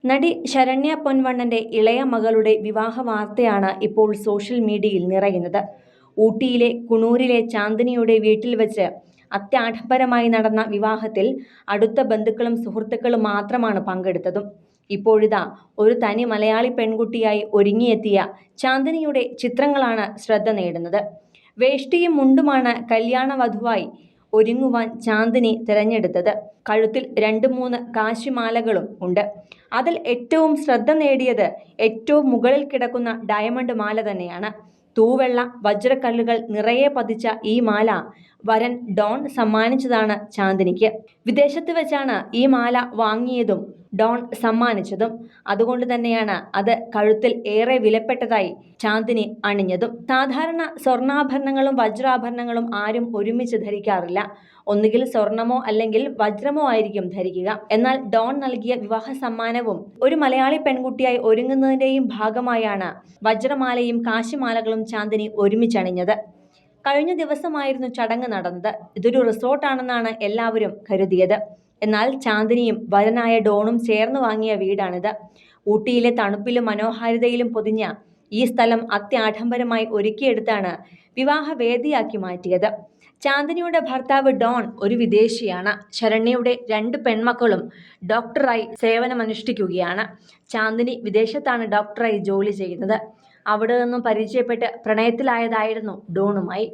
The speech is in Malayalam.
നടി ശരണ്യ പൊൻവണ്ണന്റെ ഇളയ മകളുടെ വിവാഹ വാർത്തയാണ് ഇപ്പോൾ സോഷ്യൽ മീഡിയയിൽ നിറയുന്നത്. ഊട്ടിയിലെ കുണൂരിലെ ചാന്ദിനിയുടെ വീട്ടിൽ വെച്ച് അത്യാഡംബരമായി നടന്ന വിവാഹത്തിൽ അടുത്ത ബന്ധുക്കളും സുഹൃത്തുക്കളും മാത്രമാണ് പങ്കെടുത്തതും. ഇപ്പോഴിതാ ഒരു തനി മലയാളി പെൺകുട്ടിയായി ഒരുങ്ങിയെത്തിയ ചാന്ദിനിയുടെ ചിത്രങ്ങളാണ് ശ്രദ്ധ നേടുന്നത്. വേഷ്ടിയും മുണ്ടുമാണ് കല്യാണ വധുവായി ഒരുങ്ങുവാൻ ചാന്ദിനി തിരഞ്ഞെടുത്തത്. കഴുത്തിൽ 2-3 കാശിമാലകളും ഉണ്ട്. അതിൽ ഏറ്റവും ശ്രദ്ധ നേടിയത് ഏറ്റവും മുകളിൽ കിടക്കുന്ന ഡയമണ്ട് മാല തന്നെയാണ്. തൂവെള്ള വജ്രക്കല്ലുകൾ നിറയെ പതിച്ച ഈ മാല വരൻ ഡോൺ സമ്മാനിച്ചതാണ് ചാന്ദിനിക്ക്. വിദേശത്ത് വെച്ചാണ് ഈ മാല വാങ്ങിയതും ഡോൺ സമ്മാനിച്ചതും. അതുകൊണ്ട് തന്നെയാണ് അത് കഴുത്തിൽ ഏറെ വിലപ്പെട്ടതായി ചാന്ദിനി അണിഞ്ഞതും. സാധാരണ സ്വർണ്ണാഭരണങ്ങളും വജ്രാഭരണങ്ങളും ആരും ഒരുമിച്ച് ധരിക്കാറില്ല. ഒന്നുകിൽ സ്വർണമോ അല്ലെങ്കിൽ വജ്രമോ ആയിരിക്കും ധരിക്കുക. എന്നാൽ ഡോൺ നൽകിയ വിവാഹ സമ്മാനവും ഒരു മലയാളി പെൺകുട്ടിയായി ഒരുങ്ങുന്നതിന്റെയും ഭാഗമായാണ് വജ്രമാലയും കാശിമാലകളും ചാന്ദിനി ഒരുമിച്ചണിഞ്ഞത്. കഴിഞ്ഞ ദിവസമായിരുന്നു ചടങ്ങ് നടന്നത്. ഇതൊരു റിസോർട്ടാണെന്നാണ് എല്ലാവരും കരുതിയത്. എന്നാൽ ചാന്ദിനിയും വരനായ ഡോണും ചേർന്ന് വാങ്ങിയ വീടാണിത്. ഊട്ടിയിലെ തണുപ്പിലും മനോഹാരിതയിലും പൊതിഞ്ഞ ഈ സ്ഥലം അത്യാഡംബരമായി ഒരുക്കിയെടുത്താണ് വിവാഹവേദിയാക്കി മാറ്റിയത്. ചാന്ദിനിയുടെ ഭർത്താവ് ഡോൺ ഒരു വിദേശിയാണ്. ശരണ്യയുടെ 2 പെൺമക്കളും ഡോക്ടറായി സേവനമനുഷ്ഠിക്കുകയാണ്. ചാന്ദിനി വിദേശത്താണ് ഡോക്ടറായി ജോലി ചെയ്യുന്നത്. അവിടെ നിന്നും പരിചയപ്പെട്ട് പ്രണയത്തിലായതായിരുന്നു ഡോണുമായി.